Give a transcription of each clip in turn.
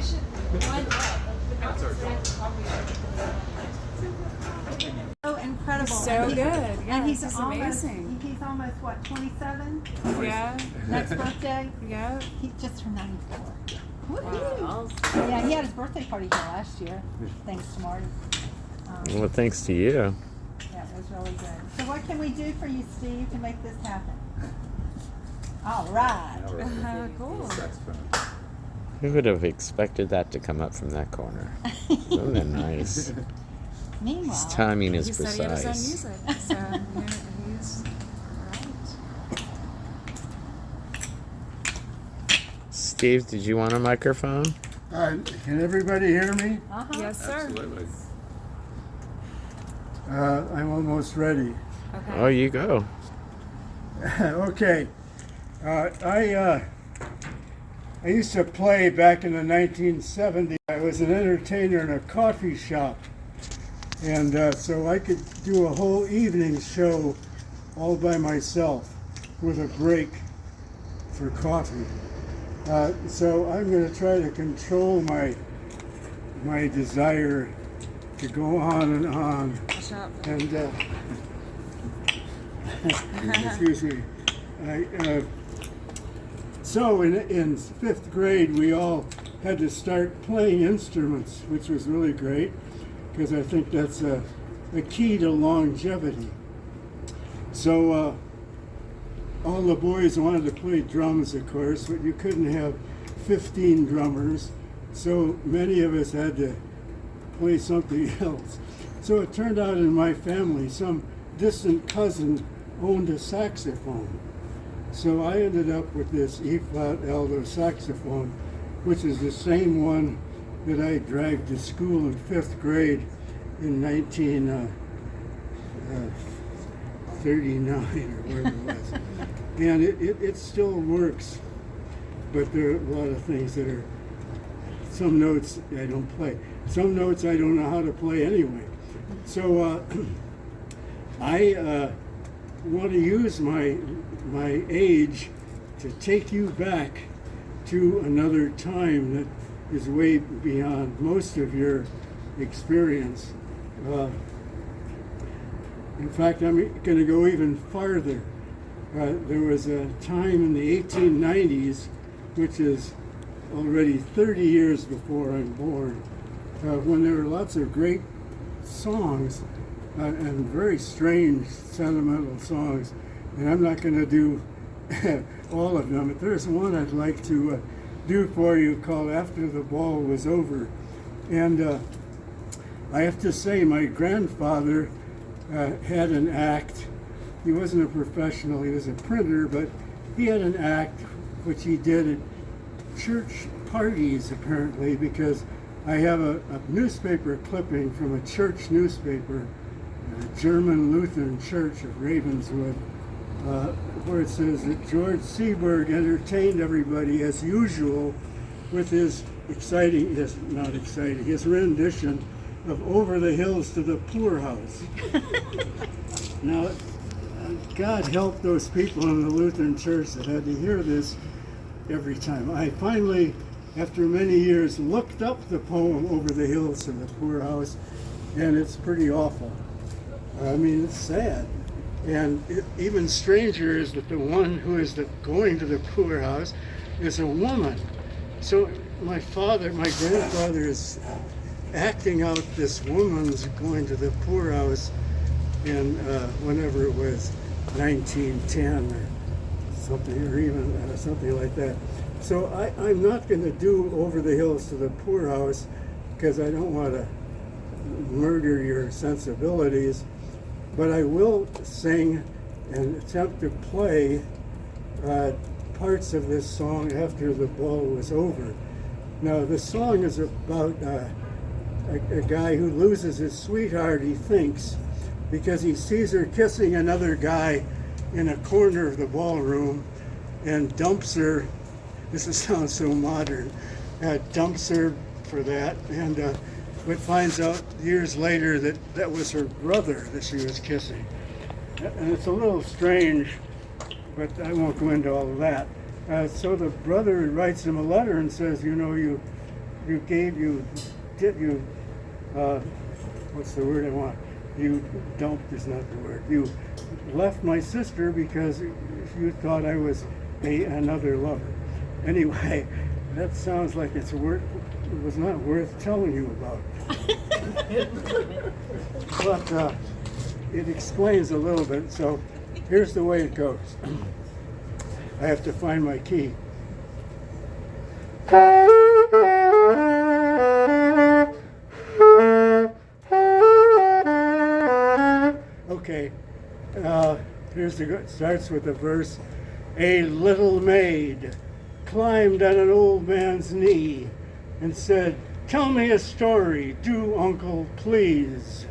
So incredible. So good. Yeah, And he's this is almost, amazing. he's almost, what, 27? Yeah. Next birthday? Yeah. He just turned 94. Wow. Yeah, he had his birthday party here last year, thanks to Marty. Well, thanks to you. Yeah, it was really good. So what can we do for you, Steve, to make this happen? All right. Cool. Who would have expected that to come up from that corner? Isn't that nice? Meanwhile, His timing is He said he had his own precise. music, so he's right. Steve, did you want a microphone? Can everybody hear me? Yes, sir. Absolutely. I'm almost ready. Okay. Oh, you go. Okay. I used to play back in the 1970s. I was an entertainer in a coffee shop. And so I could do a whole evening show all by myself with a break for coffee. So I'm going to try to control my desire to go on and on. Watch out. And excuse me. So in fifth grade, we all had to start playing instruments, which was really great because I think that's a key to longevity. So all the boys wanted to play drums, of course, but you couldn't have 15 drummers, so many of us had to play something else. So it turned out in my family, some distant cousin owned a saxophone. So I ended up with this E-flat alto saxophone, which is the same one that I dragged to school in fifth grade in 1939 or whatever it was. And it still works, but there are a lot of things that are, some notes I don't play. Some notes I don't know how to play anyway. So I want to use my age to take you back to another time that is way beyond most of your experience. In fact, I'm going to go even farther. There was a time in the 1890s, which is already 30 years before I'm born, when there were lots of great songs and very strange sentimental songs. And I'm not going to do all of them, but there's one I'd like to do for you called After the Ball Was Over. And I have to say, my grandfather had an act. He wasn't a professional, he was a printer, but he had an act which he did at church parties, apparently, because I have a newspaper clipping from a church newspaper, the German Lutheran Church of Ravenswood, where it says that George Seaberg entertained everybody as usual with his his rendition of Over the Hills to the Poorhouse. Now, God help those people in the Lutheran Church that had to hear this every time. I finally, after many years, looked up the poem Over the Hills to the Poorhouse, and it's pretty awful. I mean, it's sad. And even stranger is that the one who is going to the poorhouse is a woman. So my grandfather is acting out this woman's going to the poorhouse in whenever it was 1910 or something, or even something like that. So I'm not going to do Over the Hills to the Poorhouse because I don't want to murder your sensibilities. But I will sing and attempt to play parts of this song After the Ball Was Over. Now, the song is about a guy who loses his sweetheart, he thinks, because he sees her kissing another guy in a corner of the ballroom and dumps her. This sounds so modern. Dumps her for that, and but finds out years later that that was her brother that she was kissing. And it's a little strange, but I won't go into all of that. So the brother writes him a letter and says, you know, you what's the word I want? You dumped is not the word. You left my sister because you thought I was another lover. Anyway, that sounds like it was not worth telling you about. But it explains a little bit. So here's the way it goes. I have to find my key. Okay, it starts with a verse. A little maid climbed on an old man's knee and said, "Tell me a story, do, uncle, please.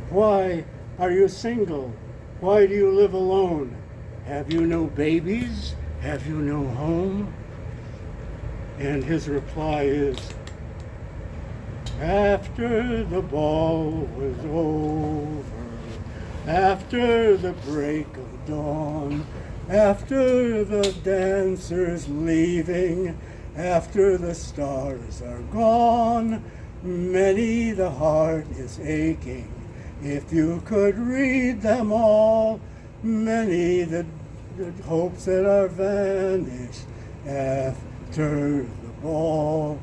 Why are you single? Why do you live alone? Have you no babies? Have you no home?" And his reply is, "After the ball was over, after the break of dawn, after the dancers leaving, after the stars are gone, many the heart is aching. If you could read them all, many the hopes that are vanished after the ball."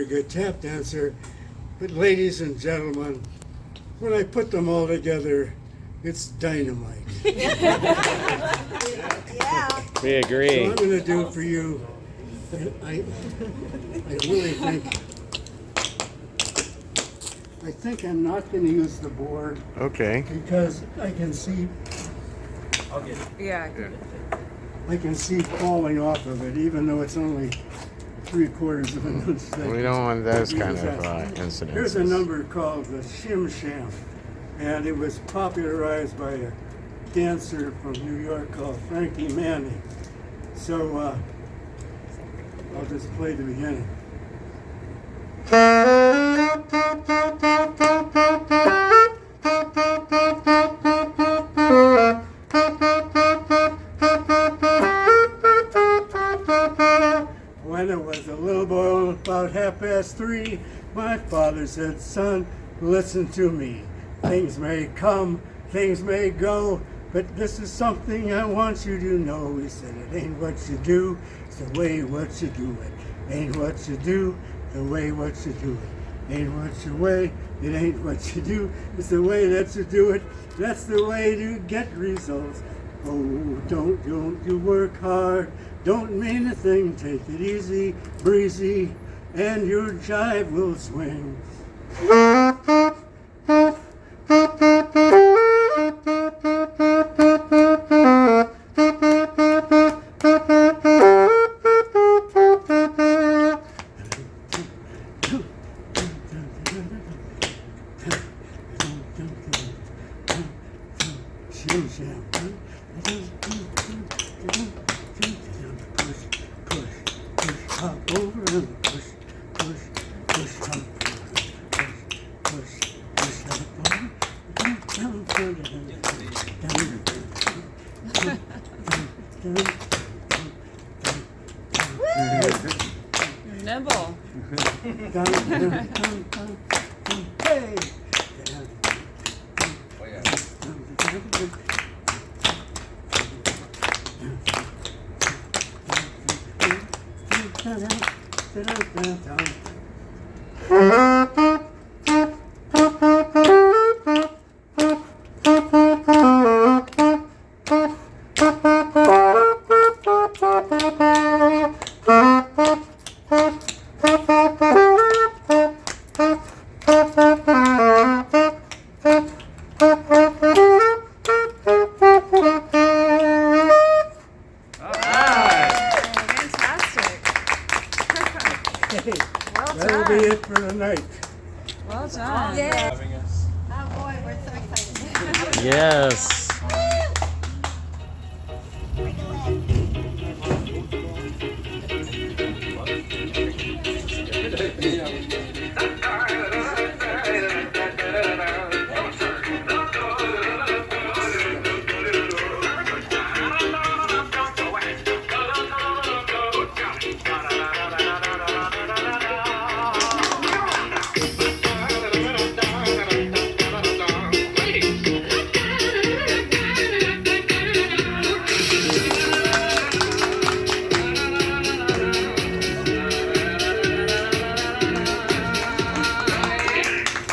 Good tap dancer, but ladies and gentlemen, when I put them all together, it's dynamite. Yeah. We So agree. I'm going to do for you, I really think I'm not going to use the board Okay. because I can see Yeah. I can see falling off of it, even though it's only 3/4 of an inch thick. We don't want those kind of Here's a incidences. number called the Shim Sham, and it was popularized by a dancer from New York called Frankie Manning. So I'll just play the beginning. When I was a little boy, about 3:30, my father said, "Son, listen to me. Things may come, things may go, but this is something I want you to know." He said, "It ain't what you do, it's the way what you do it. Ain't what you do, the way what you do it. Ain't what you way, it ain't what you do, it's the way that you do it. That's the way to get results. Oh, don't you work hard, don't mean a thing, take it easy, breezy, and your jive will swing." Shim sham. Push, hop over and push, hop, push, hop over, Nimble. Hey! Fantastic. Well That'll done. be it for the night. Well done. Having us. Oh boy, we're so excited. Yes.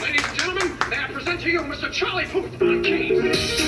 Ladies and gentlemen, may I present to you Mr. Charlie Puth on keys.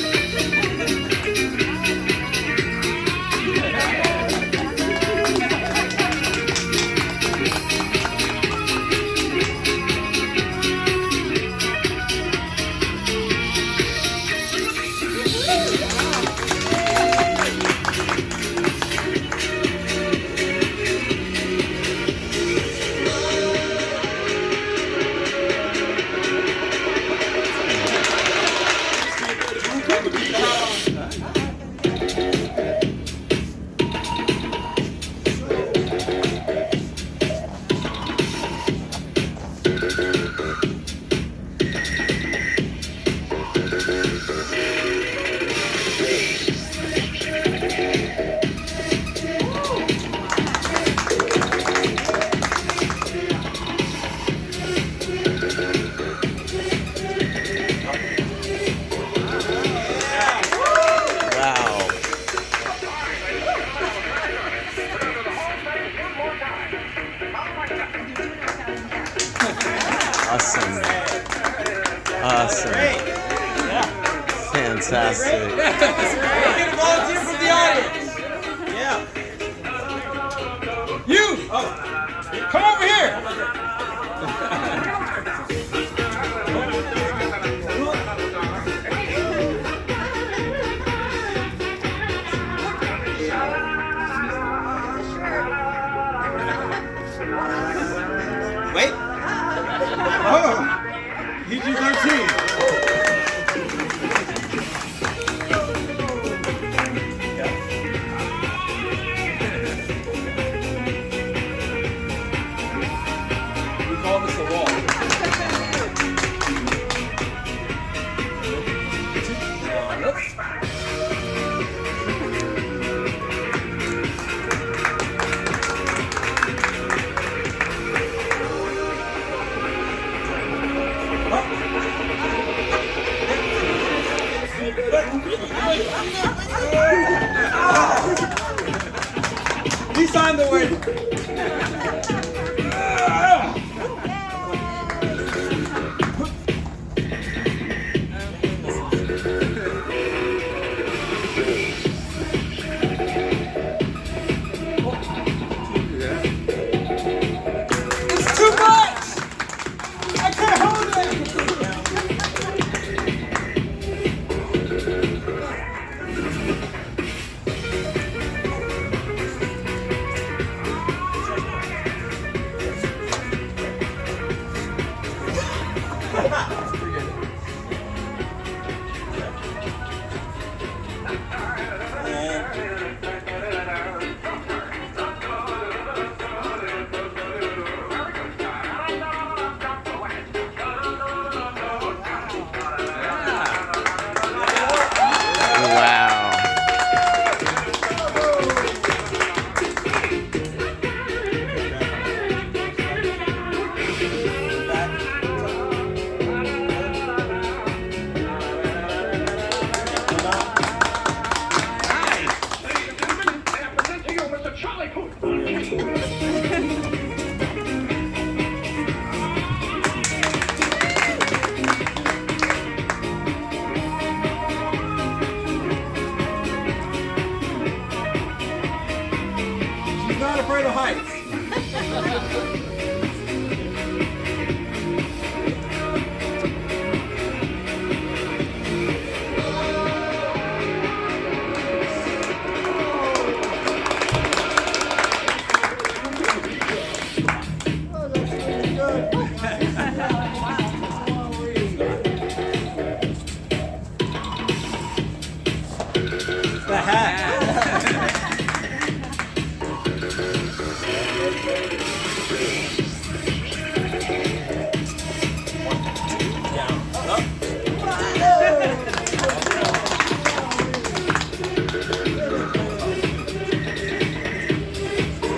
Wow. Awesome. Awesome. Fantastic. Get a volunteer from the audience. Yeah. You! Oh, come over here. Wait. Oh, PG-13. We call this the wall. He signed the waiver. It's too much! I can't hold it! Wow. Ladies and gentlemen, may I present to you Mr. Charlie Puth on keys. She's not afraid of heights.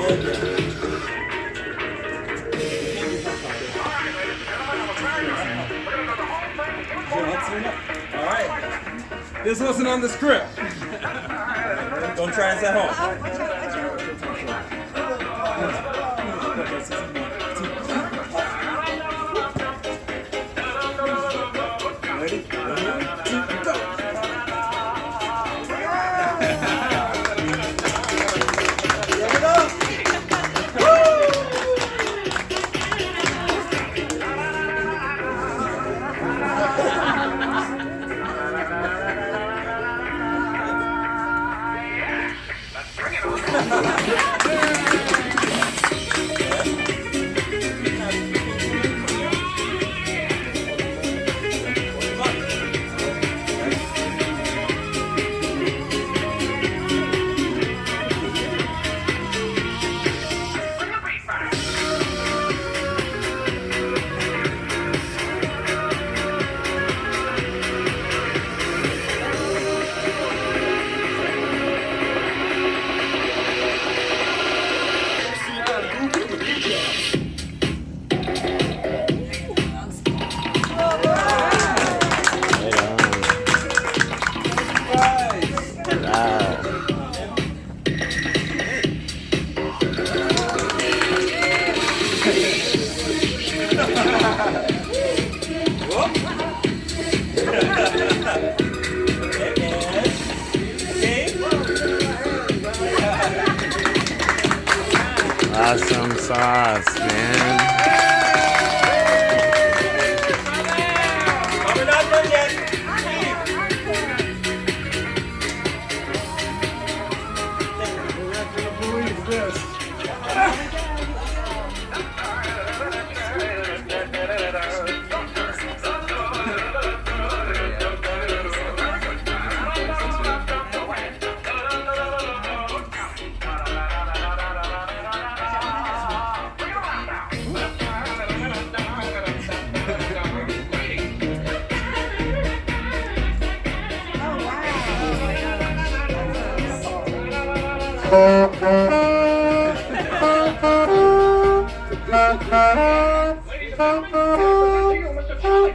All right. This wasn't on the script. Don't try this at home. Ready? 1, 2, go! Here we go! Awesome sauce, man. We're not done yet. We're not gonna believe this. Ladies and gentlemen, I present to you Mr. Charlie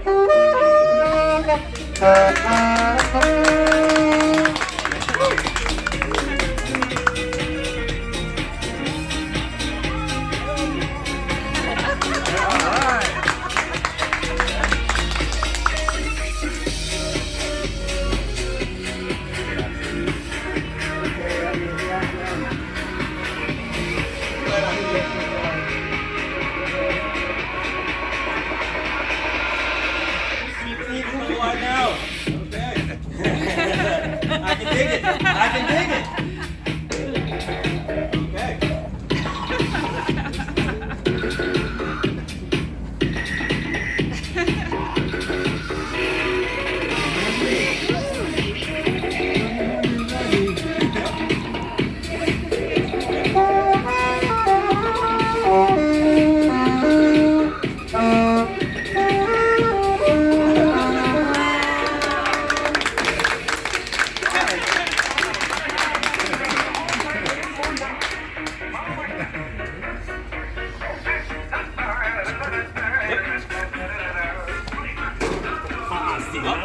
Now. Okay. I can dig it. I can dig it. Okay.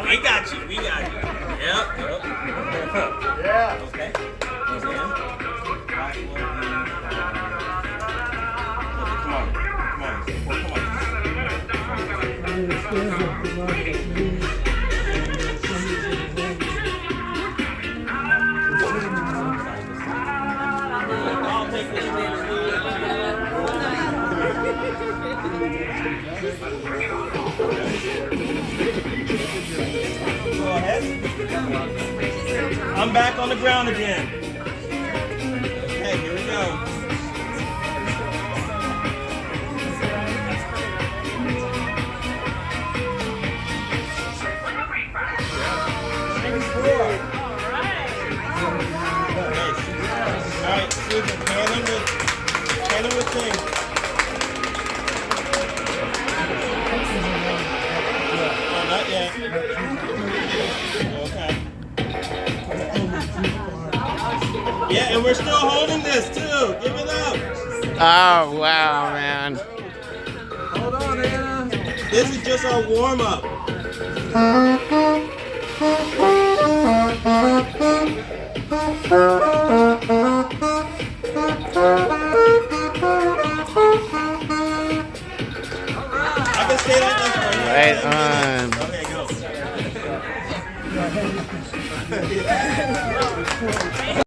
We got you. We got you. Yep. Yeah. Okay. Goes in. Back a little bit. Come on. Come on. Come on. I'll take this Go ahead. I'm back on the ground again. Okay, here we go. Alright, Susan, hand him with things. Oh, not yet. Okay. Yeah, and we're still holding this too. Give it up. Oh, wow, man. Hold on, Anna. This is just our warm up. I can stay like this for you. Right on. Okay, go.